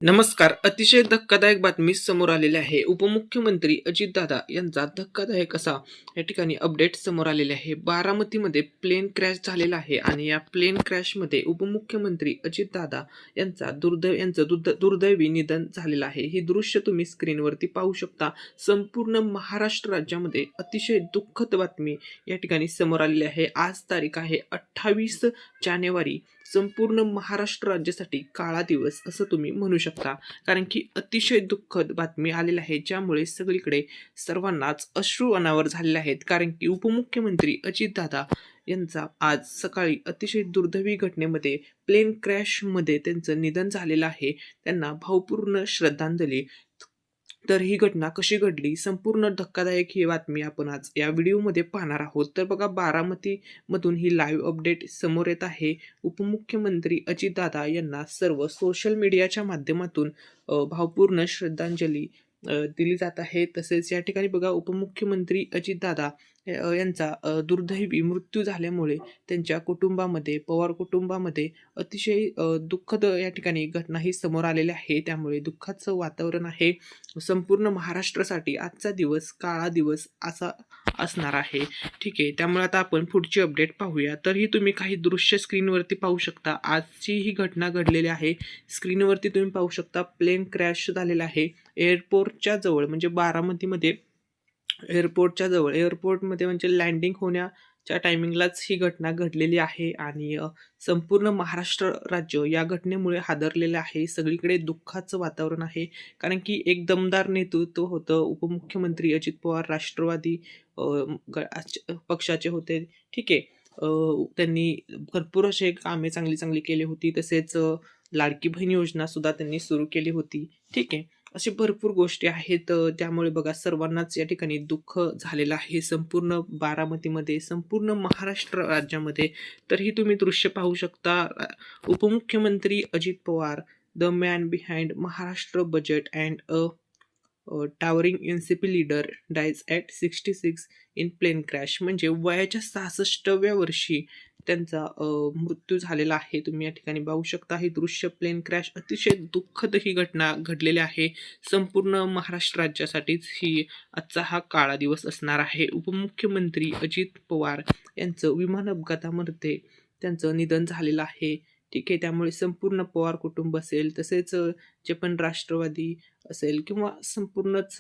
नमस्कार. अतिशय धक्कादायक बातमी समोर आलेली आहे. उपमुख्यमंत्री अजितदादा यांचा धक्कादायक असा या ठिकाणी अपडेट समोर आलेले आहे. बारामतीमध्ये प्लेन क्रॅश झालेला आहे आणि या प्लेन क्रॅशमध्ये उपमुख्यमंत्री अजितदादा यांचं दुर्दैवी निधन झालेलं आहे. ही दृश्य तुम्ही स्क्रीनवरती पाहू शकता. संपूर्ण महाराष्ट्र राज्यामध्ये अतिशय दुःखद बातमी या ठिकाणी समोर आलेली आहे. आज तारीख आहे 28 जानेवारी. संपूर्ण महाराष्ट्र राज्यासाठी काळा दिवस असं तुम्ही म्हणू शकता. कारण की अतिशय दुःखद बातमी आलेली आहे, ज्यामुळे सगळीकडे सर्वांनाच अश्रू अनावर झालेले आहेत. कारण की उपमुख्यमंत्री अजितदादा यांचा आज सकाळी अतिशय दुर्दैवी घटनेमध्ये प्लेन क्रॅशमध्ये त्यांचं निधन झालेलं आहे. त्यांना भावपूर्ण श्रद्धांजली. तर ही घटना कशी घडली, संपूर्ण धक्कादायक ही बातमी आपण आज या व्हिडिओमध्ये पाहणार आहोत. तर बघा, बारामतीमधून ही लाईव्ह अपडेट समोर येत आहे. उपमुख्यमंत्री अजितदादा यांना सर्व सोशल मीडियाच्या माध्यमातून भावपूर्ण श्रद्धांजली दिली जात आहे. तसेच या ठिकाणी बघा, उपमुख्यमंत्री अजितदादा यांचा दुर्दैवी मृत्यू झाल्यामुळे त्यांच्या कुटुंबामध्ये, पवार कुटुंबामध्ये अतिशय दुःखद या ठिकाणी घटनाही समोर आलेल्या आहे. त्यामुळे दुःखाचं वातावरण आहे. संपूर्ण महाराष्ट्रासाठी आजचा दिवस काळा दिवस असा असणार आहे. ठीक आहे, त्यामुळे आता आपण पुढची अपडेट पाहूया. तर ही तुम्ही काही दृश्य स्क्रीनवरती पाहू शकता. आजची ही घटना घडलेली आहे. स्क्रीनवरती तुम्ही पाहू शकता, प्लेन क्रॅश झालेला आहे एअरपोर्टच्या जवळ, म्हणजे बारामतीमध्ये एअरपोर्टमध्ये म्हणजे लँडिंग होण्याच्या टायमिंगलाच ही घटना घडलेली आहे. आणि संपूर्ण महाराष्ट्र राज्य या घटनेमुळे हादरलेलं आहे. सगळीकडे दुःखाचं वातावरण आहे. कारण की एक दमदार नेतृत्व होतं. उपमुख्यमंत्री अजित पवार राष्ट्रवादी पक्षाचे होते. ठीक आहे, त्यांनी भरपूर असे कामे चांगली केली होती. तसेच लाडकी बहीण योजना सुद्धा त्यांनी सुरू केली होती. ठीक आहे, अशी भरपूर गोष्टी आहेत. त्यामुळे बघा, सर्वांनाच या ठिकाणी दुःख झालेलं आहे. संपूर्ण बारामतीमध्ये, संपूर्ण महाराष्ट्र राज्यामध्ये. तर ही तुम्ही दृश्य पाहू शकता. उपमुख्यमंत्री Ajit Pawar, the man behind Maharashtra budget and towering NCP leader dies at 66 in plane crash. म्हणजे वयाच्या 66व्या वर्षी त्यांचा मृत्यू झालेला आहे. तुम्ही या ठिकाणी पाहू शकता हे दृश्य. प्लेन क्रॅश, अतिशय दुःखद ही घटना घडलेली आहे. संपूर्ण महाराष्ट्र राज्यासाठीच ही आजचा हा काळा दिवस असणार आहे. उपमुख्यमंत्री अजित पवार यांचं विमान अपघातामध्ये त्यांचं निधन झालेलं आहे. ठीक आहे, त्यामुळे संपूर्ण पवार कुटुंब असेल, तसेच जे पण राष्ट्रवादी असेल किंवा संपूर्णच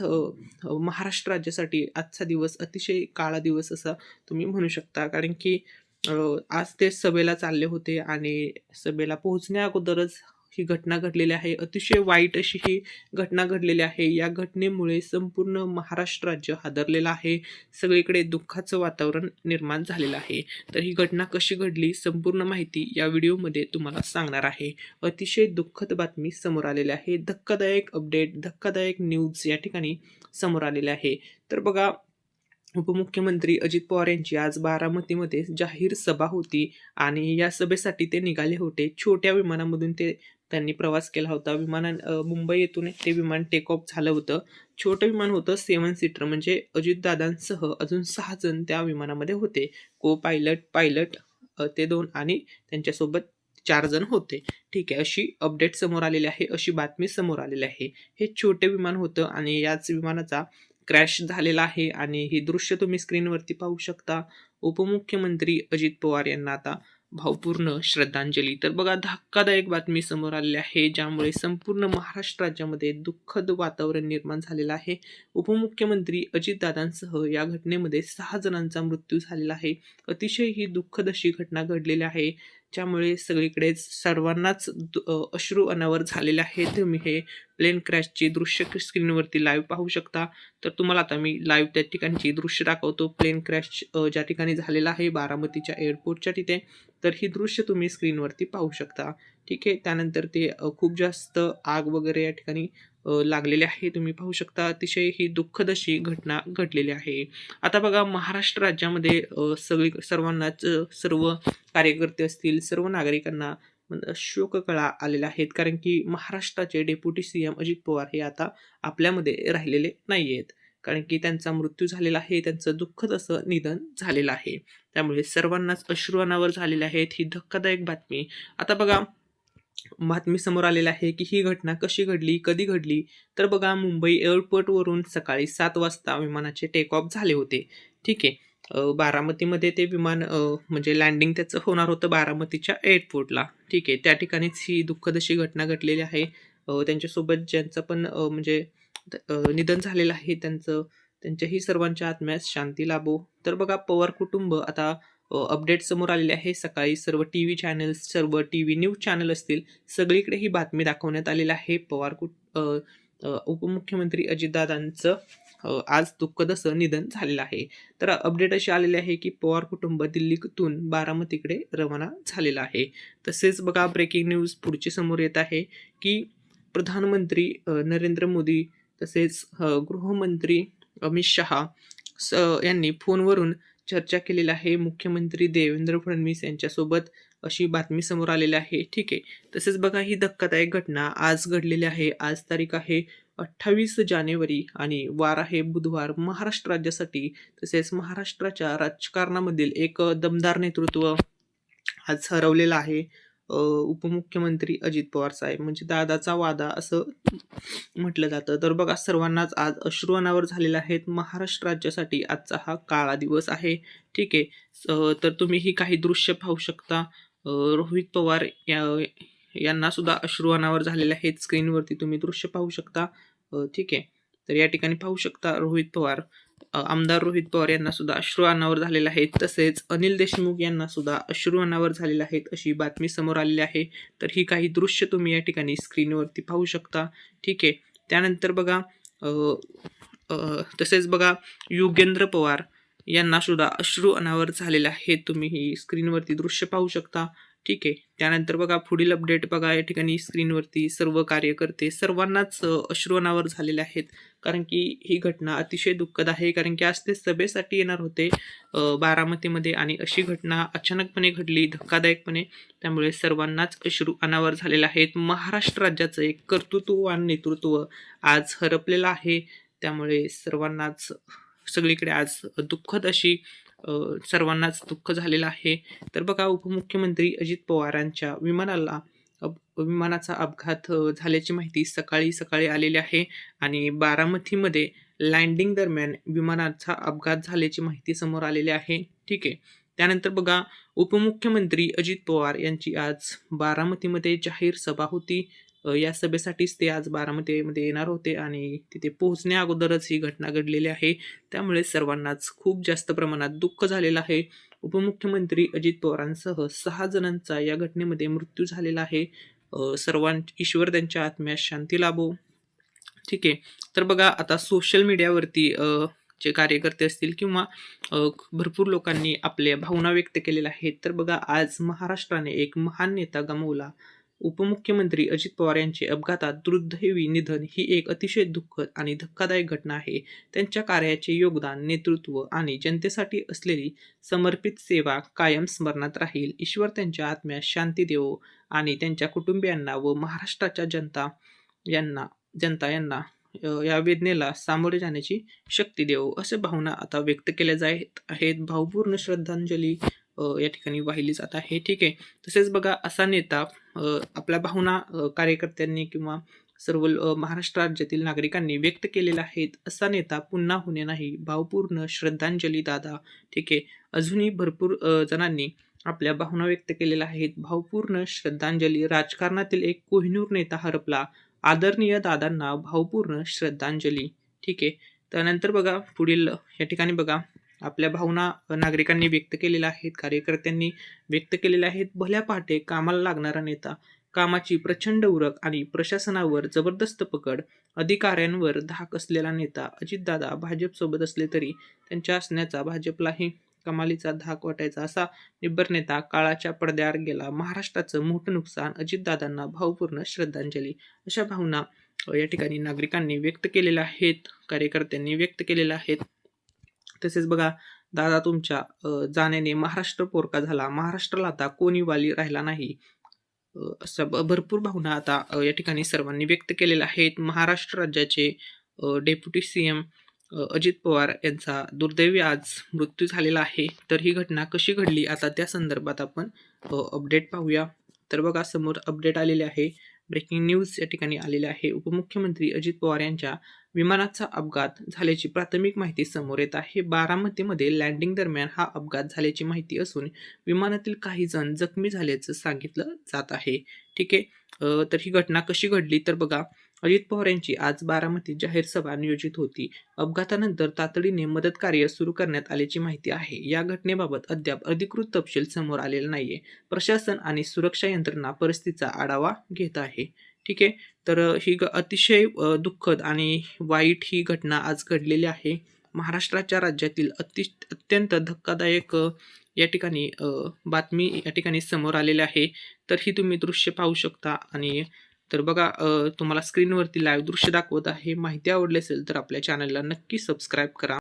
महाराष्ट्र राज्यासाठी आजचा दिवस अतिशय काळा दिवस असा तुम्ही म्हणू शकता. कारण की आज ते सभेला चालले होते आणि सभेला पोहोचण्या अगोदरच ही घटना घडलेली आहे. अतिशय वाईट अशी ही घटना घडलेली आहे. या घटनेमुळे संपूर्ण महाराष्ट्र राज्य हादरलेलं आहे. सगळीकडे दुःखाचं वातावरण निर्माण झालेलं आहे. तर ही घटना कशी घडली, संपूर्ण माहिती या व्हिडिओमध्ये तुम्हाला सांगणार आहे. अतिशय दुःखद बातमी समोर आलेली आहे. धक्कादायक अपडेट, धक्कादायक न्यूज या ठिकाणी समोर आलेले आहे. तर बघा, उपमुख्यमंत्री अजित पवार यांची आज बारामतीमध्ये जाहीर सभा होती आणि या सभेसाठी ते निघाले होते. छोट्या विमानामधून त्यांनी प्रवास केला होता. मुंबई येथून ते विमान टेक ऑफ झालं होतं. छोटं विमान होतं, 7 सीटर. म्हणजे अजितदादांसह अजून 6 जण त्या विमानामध्ये होते. को पायलट ते 2 आणि त्यांच्यासोबत 4 जण होते. ठीक आहे, अशी अपडेट समोर आलेली आहे, अशी बातमी समोर आलेली आहे. हे छोटे विमान होतं आणि याच विमानाचा क्रॅश झालेला आहे आणि ही दृश्य तुम्ही स्क्रीनवरती पाहू शकता. उपमुख्यमंत्री अजित पवार यांना आता भावपूर्ण श्रद्धांजली. तर बघा, धक्कादायक बातमी समोर आलेली आहे, ज्यामुळे संपूर्ण महाराष्ट्र राज्यामध्ये दुःखद वातावरण निर्माण झालेलं आहे. उपमुख्यमंत्री अजितदादांसह या घटनेमध्ये 6 जणांचा मृत्यू झालेला आहे. अतिशय ही दुःखद अशी घटना घडलेली आहे, ज्यामुळे सगळीकडेच सर्वांनाच अश्रू अनावर झालेले आहेत. तुम्ही हे प्लेन क्रॅशची दृश्य स्क्रीनवरती लाईव्ह पाहू शकता. तर तुम्हाला आता मी लाईव्ह त्या ठिकाणची दृश्य दाखवतो. प्लेन क्रॅश ज्या ठिकाणी झालेला आहे बारामतीच्या एअरपोर्टच्या तिथे. तर ही दृश्य तुम्ही स्क्रीनवरती पाहू शकता. ठीक आहे, त्यानंतर ते खूप जास्त आग वगैरे या ठिकाणी लागलेले आहे. तुम्ही पाहू शकता. अतिशय ही दुःखद अशी घटना घडलेली आहे. आता बघा, महाराष्ट्र राज्यामध्ये सर्वांनाच, सर्व कार्यकर्ते असतील, सर्व नागरिकांना शोककळा आलेल्या आहेत. कारण की महाराष्ट्राचे डेप्युटी सीएम अजित पवार हे आता आपल्यामध्ये राहिलेले नाही आहेत. कारण की त्यांचा मृत्यू झालेला आहे, त्यांचं दुःखद असं निधन झालेलं आहे. त्यामुळे सर्वांनाच अश्रू अनावर झालेले आहेत. ही धक्कादायक बातमी. आता बघा, बातमी समोर आलेली आहे की ही घटना कशी घडली, कधी घडली? तर बघा मुंबई एअरपोर्टवरून सकाळी 7 वाजता विमानाचे टेक ऑफ झाले होते. ठीक आहे. बारामतीमध्ये ते विमान म्हणजे लँडिंग त्याचं होणार होतं बारामतीच्या एअरपोर्टला. ठीक आहे. त्या ठिकाणीच ही दुःखद अशी घटना घडलेली आहे. त्यांच्यासोबत ज्यांचं पण म्हणजे निधन झालेलं आहे त्यांच्याही सर्वांच्या आत्म्यास शांती लाभो. तर बघा पवार कुटुंब आता अपडेट समोर आलेले आहे. सकाळी सर्व टीव्ही चॅनल्स, सर्व टीव्ही न्यूज चॅनल असतील, सगळीकडे ही बातमी दाखवण्यात आलेली आहे. उपमुख्यमंत्री अजितदादांचं आज दुःखद असं निधन झालेलं आहे. तर अपडेट अशी आलेली आहे की पवार कुटुंब दिल्लीतून बारामतीकडे रवाना झालेलं आहे. तसेच बघा ब्रेकिंग न्यूज पुढची समोर येत आहे की प्रधानमंत्री नरेंद्र मोदी तसेच गृहमंत्री अमित शहा यांनी फोनवरून चर्चा केलेली आहे मुख्यमंत्री देवेंद्र फडणवीस यांच्यासोबत, अशी बातमी समोर आलेली आहे. ठीक आहे. तसेच बघा ही धक्कादायक घटना आज घडलेली आहे. आज तारीख आहे 28 जानेवारी आणि वार आहे बुधवार. महाराष्ट्र राज्यासाठी तसेच महाराष्ट्राच्या राजकारणामधील एक दमदार नेतृत्व आज हरवलेलं आहे. उपमुख्यमंत्री अजित पवार साहेब म्हणजे दादाचा वादा असं म्हटलं जातं. तर बघा सर्वांनाच आज अश्रू अनावर झालेले आहेत. महाराष्ट्र राज्यासाठी आजचा हा काळा दिवस आहे. ठीक आहे. तर तुम्ही ही काही दृश्य पाहू शकता. रोहित पवार यांना सुद्धा अश्रू अनावर झालेले आहेत. स्क्रीनवरती तुम्ही दृश्य पाहू शकता. ठीक आहे. तर या ठिकाणी पाहू शकता रोहित पवार, आमदार रोहित पवार यांना सुद्धा अश्रू अनावर झालेले आहेत. तसेच अनिल देशमुख यांना सुद्धा अश्रू अनावर झालेले आहेत, अशी बातमी समोर आलेली आहे. तर ही काही दृश्य तुम्ही या ठिकाणी स्क्रीनवरती पाहू शकता. ठीक आहे. त्यानंतर बघा तसेच बघा योगेंद्र पवार यांना सुद्धा अश्रू अनावर झालेले आहेत. तुम्ही ही स्क्रीनवरती दृश्य पाहू शकता. ठीक आहे. त्यानंतर बघा पुढील अपडेट बघा या ठिकाणी स्क्रीनवरती सर्व कार्यकर्ते सर्वांनाच अश्रू अनावर झालेले आहेत. कारण की ही घटना अतिशय दुःखद आहे. कारण की आज ते सभेसाठी येणार होते बारामतीमध्ये आणि अशी घटना अचानकपणे घडली, धक्कादायकपणे. त्यामुळे सर्वांनाच अश्रू अनावर झालेले आहेत. महाराष्ट्र राज्याचं एक कर्तृत्ववान नेतृत्व आज हरपलेलं आहे. त्यामुळे सर्वांनाच सगळीकडे आज दुःखद अशी सर्वांनाच दुःख झालेलं आहे. तर बघा उपमुख्यमंत्री अजित पवारांच्या विमानाचा अपघात झाल्याची माहिती सकाळी सकाळी आलेली आहे आणि बारामतीमध्ये लँडिंग दरम्यान विमानाचा अपघात झाल्याची माहिती समोर आलेली आहे. ठीक आहे. त्यानंतर बघा उपमुख्यमंत्री अजित पवार यांची आज बारामतीमध्ये जाहीर सभा होती. या सभेसाठीच ते आज बारामतीमध्ये येणार होते आणि तिथे पोहोचण्या अगोदरच ही घटना घडलेली आहे. त्यामुळे सर्वांनाच खूप जास्त प्रमाणात दुःख झालेलं आहे. उपमुख्यमंत्री अजित पवारांसह 6 जणांचा या घटनेमध्ये मृत्यू झालेला आहे. ईश्वर त्यांच्या आत्म्यास शांती लाभो. ठीक आहे. तर बघा आता सोशल मीडियावरती जे कार्यकर्ते असतील किंवा भरपूर लोकांनी आपल्या भावना व्यक्त केलेल्या आहेत. तर बघा आज महाराष्ट्राने एक महान नेता गमावला. उपमुख्यमंत्री अजित पवार यांचे अपघातात दुर्दैवी निधन ही एक अतिशय दुःखद आणि धक्कादायक घटना आहे. त्यांच्या कार्याचे योगदान, नेतृत्व आणि जनतेसाठी असलेली समर्पित सेवा कायम स्मरणात राहील. ईश्वर त्यांच्या आत्म्यास शांती देवो आणि त्यांच्या कुटुंबियांना व महाराष्ट्राच्या जनता यांना या वेदनेला सामोरे जाण्याची शक्ती देवो, असे भावना आता व्यक्त केल्या जात आहेत. भावपूर्ण श्रद्धांजली या ठिकाणी वाहिली जात आहे. ठीक आहे. तसेच बघा असा नेता आपल्या भावना कार्यकर्त्यांनी किंवा सर्व महाराष्ट्र राज्यातील नागरिकांनी व्यक्त केलेला आहेत. असा नेता पुन्हा होणे नाही. भावपूर्ण श्रद्धांजली दादा. ठीक आहे. अजूनही भरपूर जणांनी आपल्या भावना व्यक्त केलेल्या आहेत. भावपूर्ण श्रद्धांजली. राजकारणातील एक कोहिनूर नेता हरपला. आदरणीय दादांना भावपूर्ण श्रद्धांजली. ठीक आहे. त्यानंतर बघा पुढील या ठिकाणी बघा आपल्या भावना नागरिकांनी व्यक्त केलेल्या आहेत, कार्यकर्त्यांनी व्यक्त केलेल्या आहेत. भल्या पहाटे कामाला लागणारा नेता, कामाची प्रचंड उरक आणि प्रशासनावर जबरदस्त पकड, अधिकाऱ्यांवर धाक असलेला नेता अजितदादा भाजपसोबत असले तरी त्यांच्या असण्याचा भाजपलाही कमालीचा धाक वाटायचा. असा निब्बर नेता काळाच्या पडद्याआड गेला. महाराष्ट्राचं मोठं नुकसान. अजितदादांना भावपूर्ण श्रद्धांजली. अशा भावना या ठिकाणी नागरिकांनी व्यक्त केलेल्या आहेत, कार्यकर्त्यांनी व्यक्त केलेल्या आहेत. तसेच बघा दादा तुमच्या जाण्याने महाराष्ट्र पोरका झाला. महाराष्ट्राला आता कोणी वाली राहिला नाही. असं भरपूर भावना आता या ठिकाणी सर्वांनी व्यक्त केलेल्या आहेत. महाराष्ट्र राज्याचे डेप्युटी सीएम अजित पवार यांचा दुर्दैवी आज मृत्यू झालेला आहे. तर ही घटना कशी घडली आता त्या संदर्भात आपण अपडेट पाहूया. तर बघा समोर अपडेट आलेले आहे. ब्रेकिंग न्यूज या ठिकाणी आलेले आहे. उपमुख्यमंत्री अजित पवार यांच्या विमानाचा अपघात झाल्याची प्राथमिक माहिती समोर येत आहे. बारामतीमध्ये लँडिंग दरम्यान हा अपघात झाल्याची माहिती असून विमानातील काही जण जखमी झाल्याचं सांगितलं जात आहे. ठीक आहे. तर ही घटना कशी घडली तर बघा, अजित पवार यांची आज बारामतीत जाहीर सभा नियोजित होती. अपघातानंतर तातडीने मदत कार्य सुरू करण्यात आल्याची माहिती आहे. या घटनेबाबत अद्याप अधिकृत तपशील समोर आलेला नाहीये. प्रशासन आणि सुरक्षा यंत्रणा परिस्थितीचा आढावा घेत आहे. ठीक आहे. तर ही अतिशय दुःखद आणि वाईट ही घटना आज घडलेली आहे. महाराष्ट्राच्या राज्यातील अत्यंत धक्कादायक या ठिकाणी बातमी या ठिकाणी समोर आलेली आहे. तर ही तुम्ही दृश्य पाहू शकता आणि तर बघा, तुम्हाला स्क्रीनवरती लाईव्ह दृश्य दाखवत आहे. माहिती आवडली असेल तर आपल्या चॅनलला नक्की सबस्क्राईब करा.